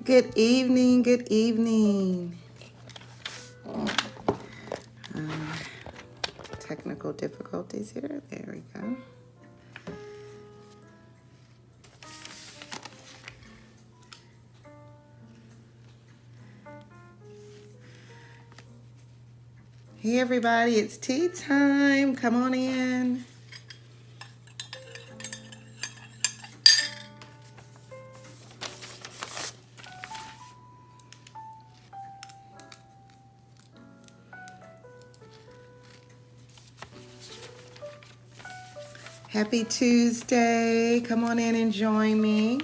Good evening, good evening. Technical difficulties here. There we go. Hey everybody, it's tea time. Come on in. Happy Tuesday. Come on in and join me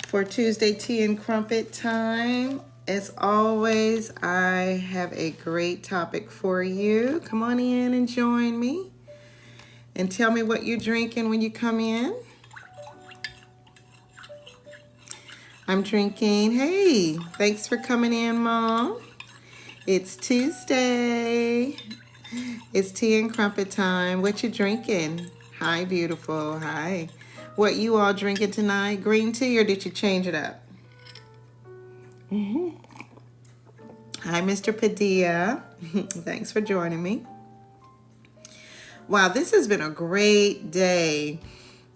for Tuesday Tea and Crumpet Time. As always, I have a great topic for you. Come on in and join me and tell me what you're drinking when you come in. I'm drinking, hey, thanks for coming in, Mom. It's Tuesday. It's tea and crumpet time. What you drinking? Hi, beautiful. Hi. What you all drinking tonight? Green tea, or did you change it up? Hi, Mr. Padilla. Thanks for joining me. Wow, this has been a great day.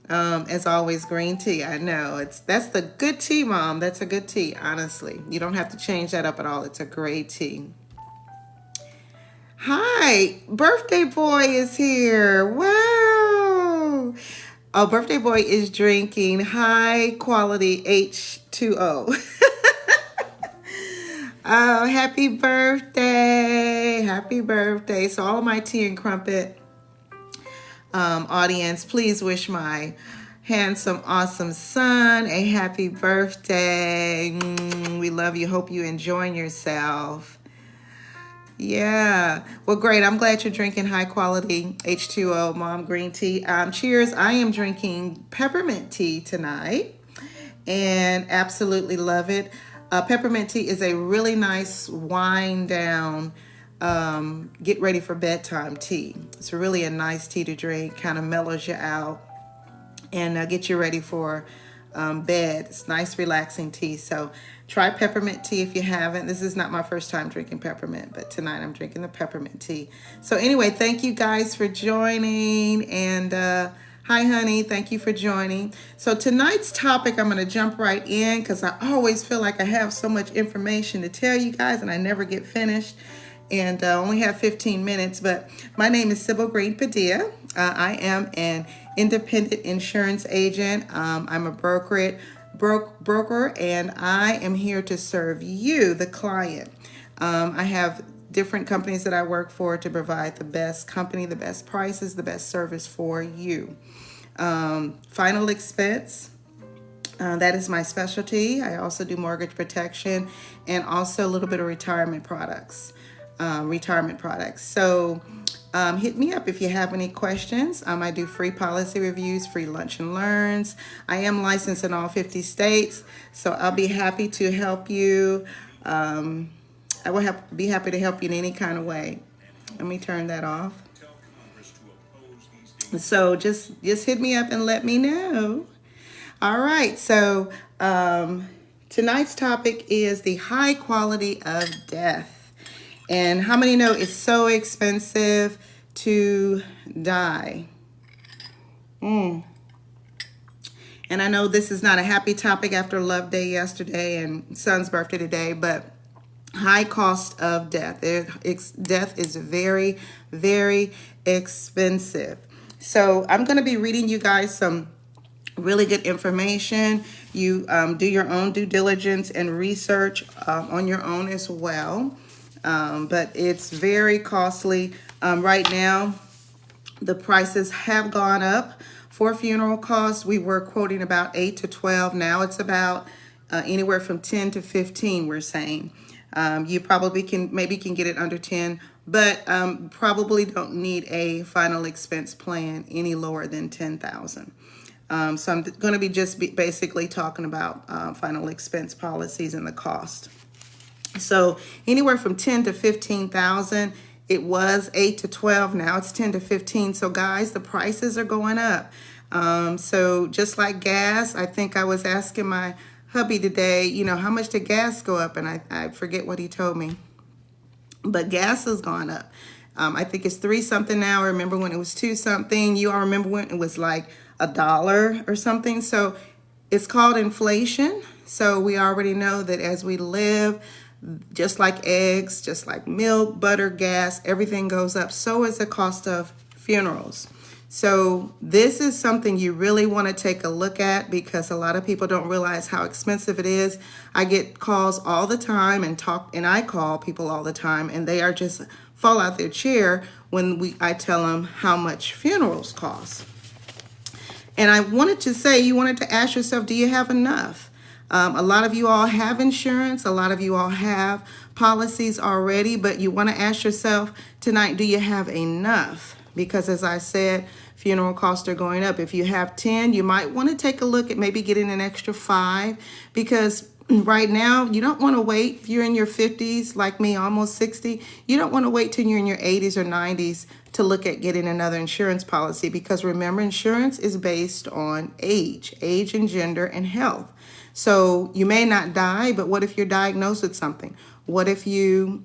As always, green tea. I know that's the good tea, Mom. That's a good tea, honestly. You don't have to change that up at all. It's a great tea. Hi, birthday boy is here. Wow. Oh, birthday boy is drinking high quality H2O. Oh, happy birthday. Happy birthday. So all of my tea and crumpet audience, please wish my handsome, awesome son a happy birthday. We love you. Hope you're enjoying yourself. Yeah. Well, great. I'm glad you're drinking high quality H2O, Mom, green tea. Cheers. I am drinking peppermint tea tonight and absolutely love it. Peppermint tea is a really nice wind down, get ready for bedtime tea. It's really a nice tea to drink, kind of mellows you out and get you ready for bed. It's nice, relaxing tea. So try peppermint tea if you haven't. This is not my first time drinking peppermint, but tonight I'm drinking the peppermint tea. So anyway, thank you guys for joining. And hi, honey. Thank you for joining. So tonight's topic, I'm going to jump right in because I always feel like I have so much information to tell you guys and I never get finished. And only have 15 minutes, but my name is Sybil Green Padilla. I am an independent insurance agent. I'm a broker, and I am here to serve you, the client. I have different companies that I work for to provide the best company, the best prices, the best service for you. Final expense. That is my specialty. I also do mortgage protection and also a little bit of retirement products. So hit me up if you have any questions. I do free policy reviews, free lunch and learns. I am licensed in all 50 states, so I'll be happy to help you. I will be happy to help you in any kind of way. Let me turn that off. So just hit me up and let me know. All right, so tonight's topic is the high quality of death. And how many know it's so expensive to die? And I know this is not a happy topic after Love Day yesterday and son's birthday today, but high cost of death. Death is very, very expensive. So I'm going to be reading you guys some really good information. You do your own due diligence and research on your own as well. But it's very costly. Right now, the prices have gone up for funeral costs. We were quoting about 8 to 12. Now it's about anywhere from 10 to 15, we're saying. You probably can get it under 10, but probably don't need a final expense plan any lower than 10,000. So I'm going to be basically talking about final expense policies and the cost. So anywhere from 10 to 15,000. It was 8 to 12. Now it's 10 to 15. So guys, the prices are going up. So just like gas, I think I was asking my hubby today, you know, how much did gas go up? And I forget what he told me. But gas has gone up. I think it's 3 something now. I remember when it was 2 something. You all remember when it was like $1 or something. So it's called inflation. So we already know that as we live, just like eggs, just like milk, butter, gas, everything goes up. So is the cost of funerals. So this is something you really want to take a look at, because a lot of people don't realize how expensive it is. I get calls all the time and I call people all the time, and they are just fall out their chair when I tell them how much funerals cost. And I wanted to say, you wanted to ask yourself, do you have enough? A lot of you all have insurance. A lot of you all have policies already, but you want to ask yourself tonight, do you have enough? Because as I said, funeral costs are going up. If you have 10, you might want to take a look at maybe getting an extra 5, because right now you don't want to wait. If you're in your 50s, like me, almost 60, you don't want to wait till you're in your 80s or 90s to look at getting another insurance policy, because remember, insurance is based on age and gender and health. So you may not die, but what if you're diagnosed with something? What if you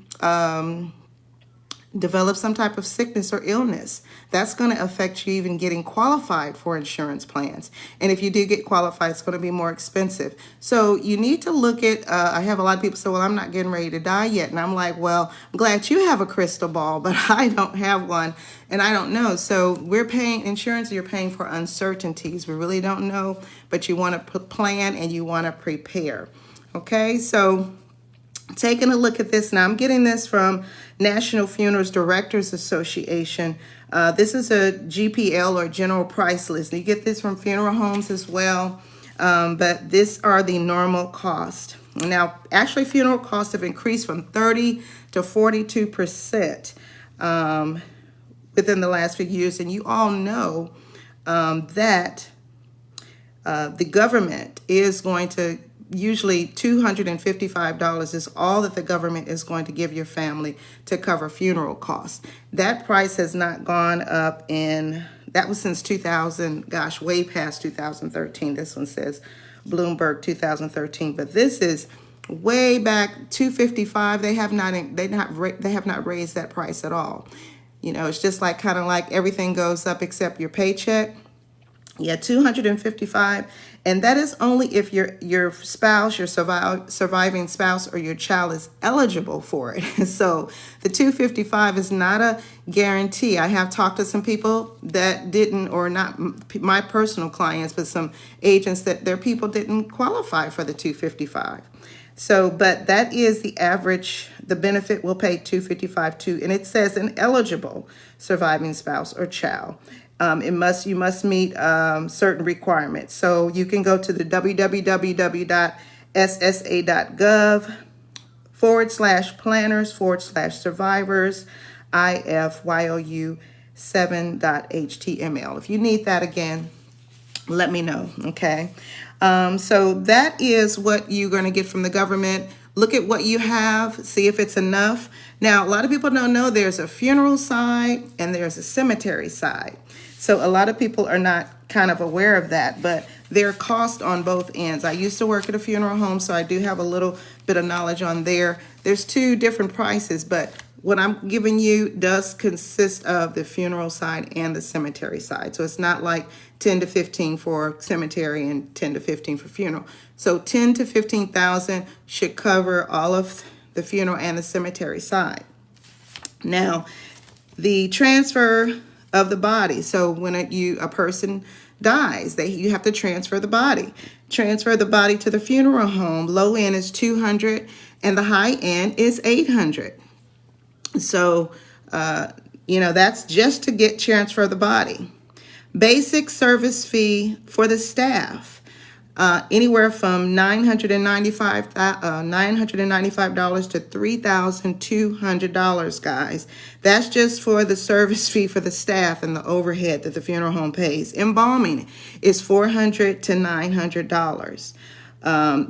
develop some type of sickness or illness? That's going to affect you even getting qualified for insurance plans. And if you do get qualified, it's going to be more expensive. So you need to look at, I have a lot of people say, well, I'm not getting ready to die yet. And I'm like, well, I'm glad you have a crystal ball, but I don't have one and I don't know. So we're paying insurance, you're paying for uncertainties. We really don't know, but you want to plan and you want to prepare. Okay, so taking a look at this now, I'm getting this from National Funerals Directors Association. This is a GPL or general price list. You get this from funeral homes as well, but these are the normal cost. Now, actually, funeral costs have increased from 30 to 42% within the last few years, and you all know that the government is going to usually $255 is all that the government is going to give your family to cover funeral costs. That price has not gone up that was since 2000, gosh, way past 2013. This one says Bloomberg 2013, but this is way back $255. They have not raised that price at all. You know, it's just like kind of like everything goes up except your paycheck. Yeah, $255, and that is only if your spouse, your surviving spouse, or your child is eligible for it. So the $255 is not a guarantee. I have talked to some people that didn't, or not my personal clients, but some agents that their people didn't qualify for the $255. So, but that is the average. The benefit will pay $255 to, and it says an eligible surviving spouse or child. You must meet certain requirements. So you can go to the www.ssa.gov/planners/survivors IFYOU 7.html. If you need that again, let me know. Okay. So that is what you're going to get from the government. Look at what you have, see if it's enough. Now, a lot of people don't know there's a funeral side and there's a cemetery side. So a lot of people are not kind of aware of that, but there are costs on both ends. I used to work at a funeral home, so I do have a little bit of knowledge on there. There's 2 different prices, but what I'm giving you does consist of the funeral side and the cemetery side. So it's not like 10 to 15 for cemetery and 10 to 15 for funeral. So 10 to 15,000 should cover all of the funeral and the cemetery side. Now, the transfer of the body. So when a person dies, you have to transfer the body. Transfer the body to the funeral home. Low end is $200 and the high end is $800. So, that's just to transfer the body. Basic service fee for the staff, anywhere from $995 to $3,200, guys. That's just for the service fee for the staff and the overhead that the funeral home pays. Embalming is $400 to $900.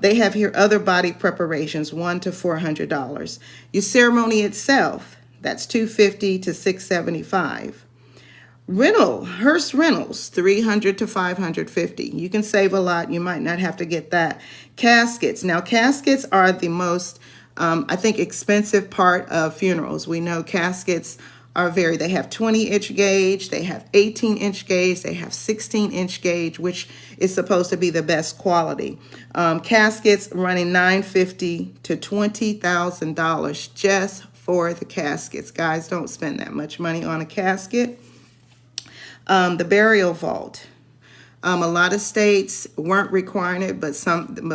They have here other body preparations, $100 to $400. Your ceremony itself, that's $250 to $675. Hearst rentals, 300 to 550. You can save a lot. You might not have to get that. Caskets. Now, caskets are the most, I think, expensive part of funerals. We know caskets they have 20-inch gauge, they have 18-inch gauge, they have 16-inch gauge, which is supposed to be the best quality. Caskets running $950 to $20,000 just for the caskets. Guys, don't spend that much money on a casket. The burial vault. A lot of states weren't requiring it, but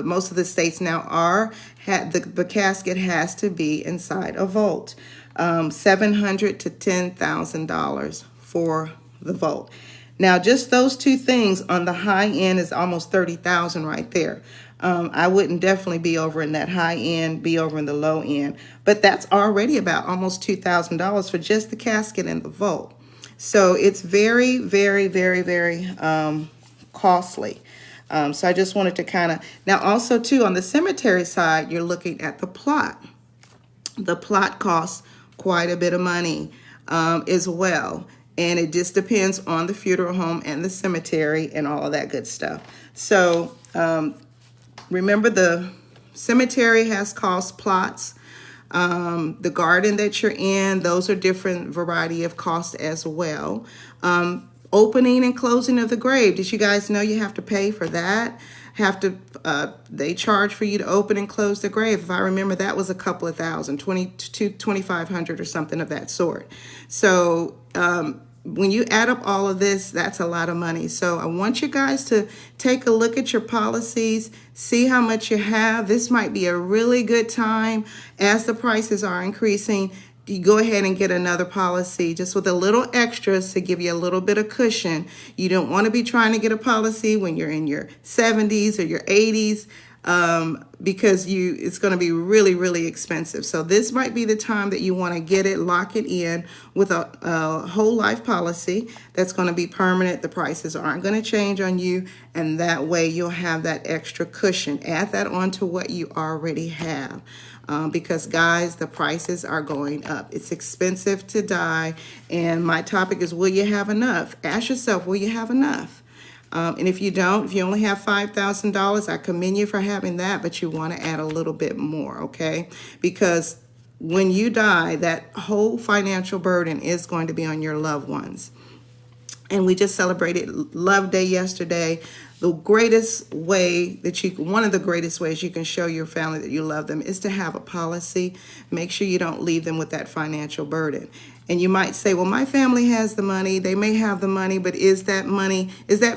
most of the states now are. The casket has to be inside a vault. $700 to $10,000 for the vault. Now, just those two things on the high end is almost $30,000 right there. I wouldn't definitely be over in that high end, be over in the low end, but that's already about almost $2,000 for just the casket and the vault. So it's very, very, very, very costly. So I just wanted to kind of, now also too, on the cemetery side, you're looking at the plot. The plot costs quite a bit of money as well. And it just depends on the funeral home and the cemetery and all of that good stuff. So remember, the cemetery has cost plots. The garden that you're in, those are different variety of costs as well. Opening and closing of the grave. Did you guys know you have to pay for that? They charge for you to open and close the grave. If I remember, that was a couple of thousand, 2,500 or something of that sort. So when you add up all of this, that's a lot of money. So I want you guys to take a look at your policies, see how much you have. This might be a really good time as the prices are increasing. You go ahead and get another policy just with a little extras to give you a little bit of cushion. You don't want to be trying to get a policy when you're in your 70s or your 80s because it's going to be really, really expensive. So this might be the time that you want to get it, lock it in with a whole life policy that's going to be permanent. The prices aren't going to change on you, and that way you'll have that extra cushion. Add that on to what you already have. Because guys, the prices are going up. It's expensive to die. And my topic is, will you have enough? Ask yourself, will you have enough? And if you don't, if you only have $5,000, I commend you for having that, but you want to add a little bit more, okay? Because when you die, that whole financial burden is going to be on your loved ones. And we just celebrated Love Day yesterday. The greatest way one of the greatest ways you can show your family that you love them is to have a policy. Make sure you don't leave them with that financial burden. And you might say, well, my family has the money. They may have the money, but is that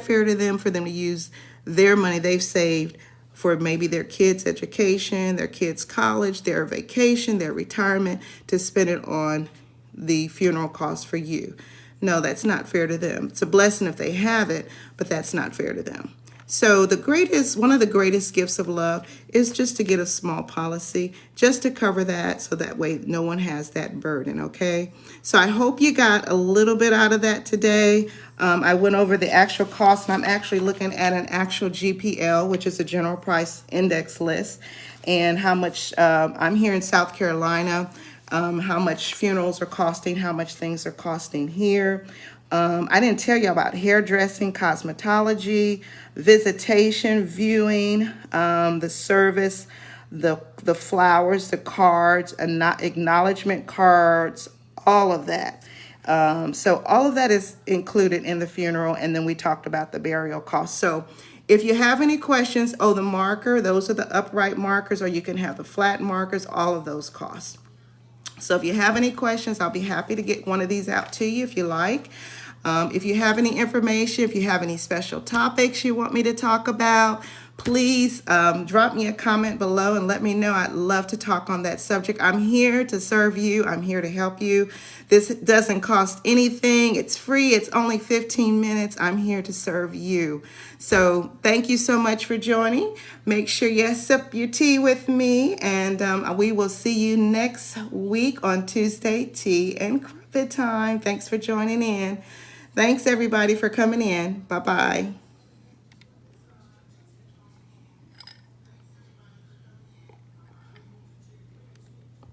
fair to them for them to use their money they've saved for maybe their kids' education, their kids' college, their vacation, their retirement, to spend it on the funeral costs for you? No, that's not fair to them. It's a blessing if they have it, but that's not fair to them. So one of the greatest gifts of love is just to get a small policy, just to cover that, so that way no one has that burden, okay? So I hope you got a little bit out of that today. I went over the actual cost, and I'm actually looking at an actual GPL, which is a general price index list, and how much I'm here in South Carolina. How much funerals are costing, how much things are costing here. I didn't tell you about hairdressing, cosmetology, visitation, viewing, the service, the flowers, the cards, acknowledgement cards, all of that. So all of that is included in the funeral, and then we talked about the burial cost. So if you have any questions, the marker, those are the upright markers, or you can have the flat markers, all of those costs. So if you have any questions, I'll be happy to get one of these out to you if you like. If you have any information, if you have any special topics you want me to talk about, please drop me a comment below and let me know. I'd love to talk on that subject. I'm here to serve you. I'm here to help you. This doesn't cost anything. It's free. It's only 15 minutes. I'm here to serve you. So thank you so much for joining. Make sure you sip your tea with me, and we will see you next week on Tuesday, Tea and Crumpet Time. Thanks for joining in. Thanks, everybody, for coming in. Bye-bye.